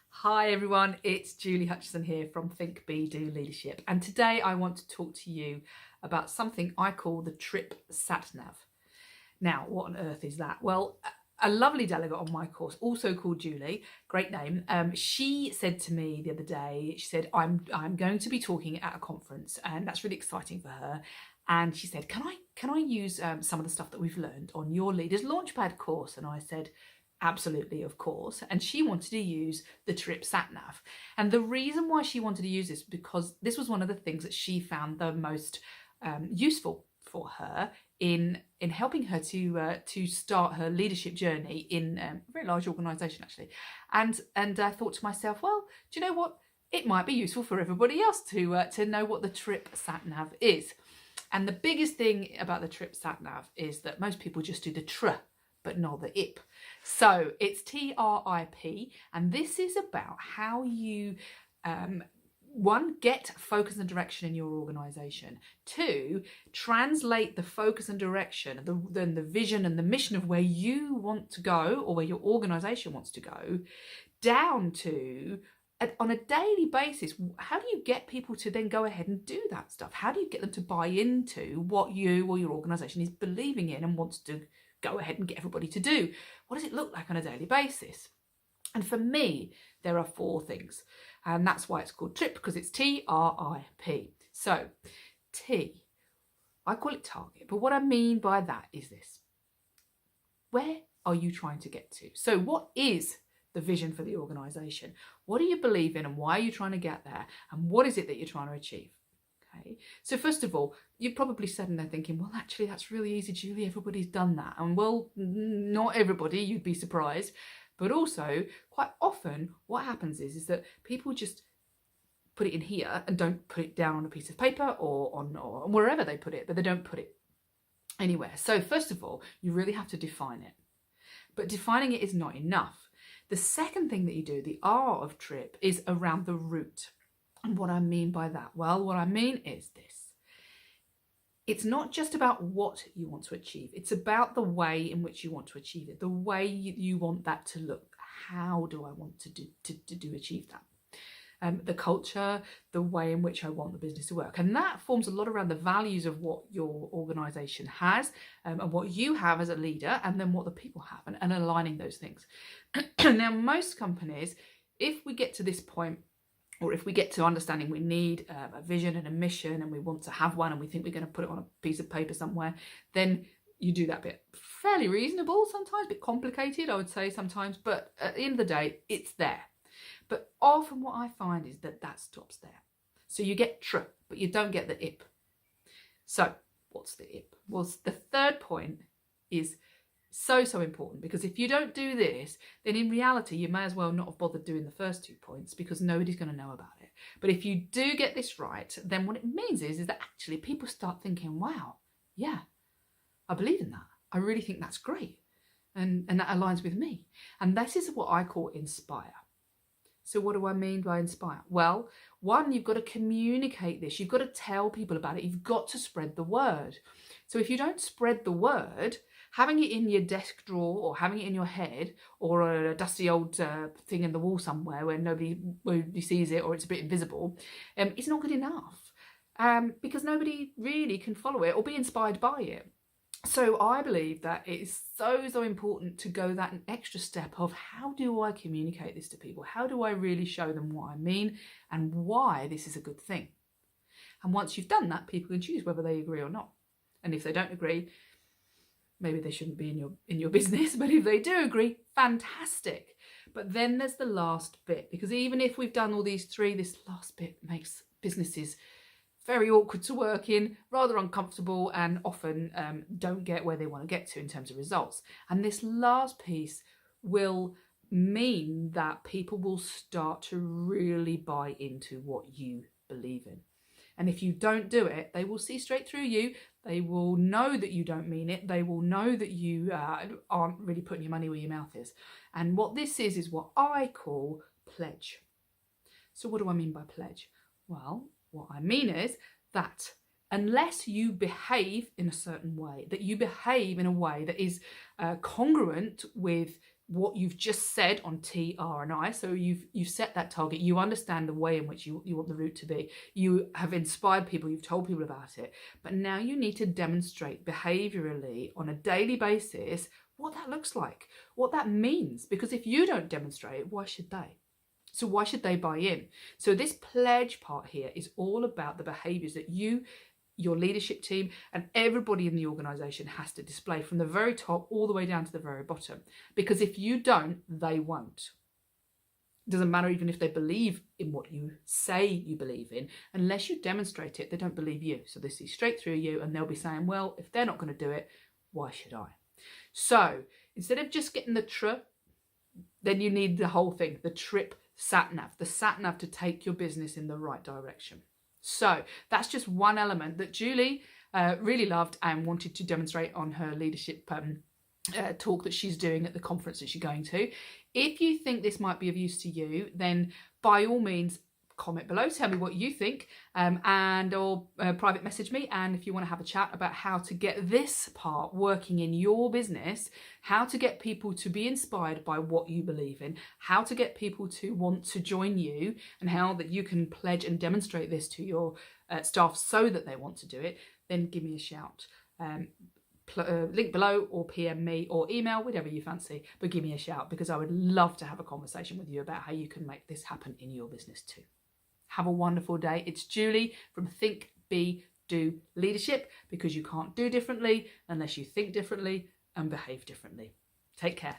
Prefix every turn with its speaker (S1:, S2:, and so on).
S1: Hi everyone, it's Julie Hutchison here from Think, Be, Do Leadership, and today I want to talk to you about something I call the T.R.I.P Sat Nav. Now, what on earth is that? Well, a lovely delegate on my course, also called Julie, great name, she said to me the other day, she said, I'm going to be talking at a conference, and that's really exciting for her. And she said, can I use some of the stuff that we've learned on your Leaders Launchpad course? And I said, absolutely, of course. And she wanted to use the T.R.I.P Sat Nav. And the reason why she wanted to use this, because this was one of the things that she found the most useful for her in helping her to start her leadership journey in a very large organisation, actually. And I thought to myself, well, do you know what? It might be useful for everybody else to know what the T.R.I.P Sat Nav is. And the biggest thing about the T.R.I.P Sat Nav is that most people just do the tr, but not the ip. So it's T.R.I.P, and this is about how you, one, get focus and direction in your organisation. Two, translate the focus and direction, the vision and the mission of where you want to go, or where your organisation wants to go, down to, on a daily basis, how do you get people to then go ahead and do that stuff? How do you get them to buy into what you or your organisation is believing in and wants to go ahead and get everybody to do? What does it look like on a daily basis? And for me, there are four things. And that's why it's called T.R.I.P, because it's T-R-I-P. So T, I call it target. But what I mean by that is this. Where are you trying to get to? So what is the vision for the organisation? What do you believe in and why are you trying to get there? And what is it that you're trying to achieve? Okay. So first of all, you're probably sitting there thinking, well, actually, that's really easy, Julie. Everybody's done that. And well, not everybody, you'd be surprised. But also, quite often, what happens is that people just put it in here and don't put it down on a piece of paper or wherever they put it, but they don't put it anywhere. So first of all, you really have to define it. But defining it is not enough. The second thing that you do, the R of T.R.I.P, is around the root. And what I mean by that? Well, what I mean is this. It's not just about what you want to achieve. It's about the way in which you want to achieve it, the way you want that to look. How do I want to achieve that? The culture, the way in which I want the business to work. And that forms a lot around the values of what your organisation has and what you have as a leader, and then what the people have, and aligning those things. Now, most companies, if we get to this point, or if we get to understanding we need a vision and a mission, and we want to have one, and we think we're going to put it on a piece of paper somewhere, then you do that bit. Fairly reasonable sometimes, a bit complicated, I would say sometimes, but at the end of the day, it's there. But often what I find is that stops there. So you get tr, but you don't get the ip. So what's the ip? Well, the third point is so important, because if you don't do this, then in reality, you may as well not have bothered doing the first 2 points, because nobody's going to know about it. But if you do get this right, then what it means is that actually people start thinking, wow, yeah, I believe in that. I really think that's great. And that aligns with me. And this is what I call inspire. So what do I mean by inspire? Well, one, you've got to communicate this. You've got to tell people about it. You've got to spread the word. So if you don't spread the word, having it in your desk drawer, or having it in your head, or a dusty old thing in the wall somewhere where nobody sees it, or it's a bit invisible, it's not good enough, because nobody really can follow it or be inspired by it. So I believe that it is so important to go that extra step of, how do I communicate this to people? How do I really show them what I mean and why this is a good thing? And once you've done that, people can choose whether they agree or not. And if they don't agree, maybe they shouldn't be in your business. But if they do agree, fantastic. But then there's the last bit, because even if we've done all these three, this last bit makes businesses very awkward to work in, rather uncomfortable, and often don't get where they want to get to in terms of results. And this last piece will mean that people will start to really buy into what you believe in. And if you don't do it, they will see straight through you. They will know that you don't mean it. They will know that you aren't really putting your money where your mouth is. And what this is what I call pledge. So what do I mean by pledge? Well, what I mean is that unless you behave in a certain way, that you behave in a way that is congruent with what you've just said on T.R.I. So you've set that target. You understand the way in which you want the route to be. You have inspired people. You've told people about it. But now you need to demonstrate behaviourally on a daily basis what that looks like, what that means. Because if you don't demonstrate, why should they? So why should they buy in? So this pledge part here is all about the behaviours that you, your leadership team, and everybody in the organisation has to display from the very top all the way down to the very bottom. Because if you don't, they won't. It doesn't matter even if they believe in what you say you believe in. Unless you demonstrate it, they don't believe you. So they see straight through you and they'll be saying, well, if they're not going to do it, why should I? So instead of just getting the TR, then you need the whole thing, the TRIP Sat Nav, the Sat Nav to take your business in the right direction. So that's just one element that Julie really loved and wanted to demonstrate on her leadership talk that she's doing at the conference that she's going to. If you think this might be of use to you, then by all means, comment below, tell me what you think, or private message me. And if you want to have a chat about how to get this part working in your business, how to get people to be inspired by what you believe in, how to get people to want to join you, and how that you can pledge and demonstrate this to your staff so that they want to do it, then give me a shout. Link below, or PM me, or email, whatever you fancy, but give me a shout, because I would love to have a conversation with you about how you can make this happen in your business too. Have a wonderful day. It's Julie from Think, Be, Do Leadership, because you can't do differently unless you think differently and behave differently. Take care.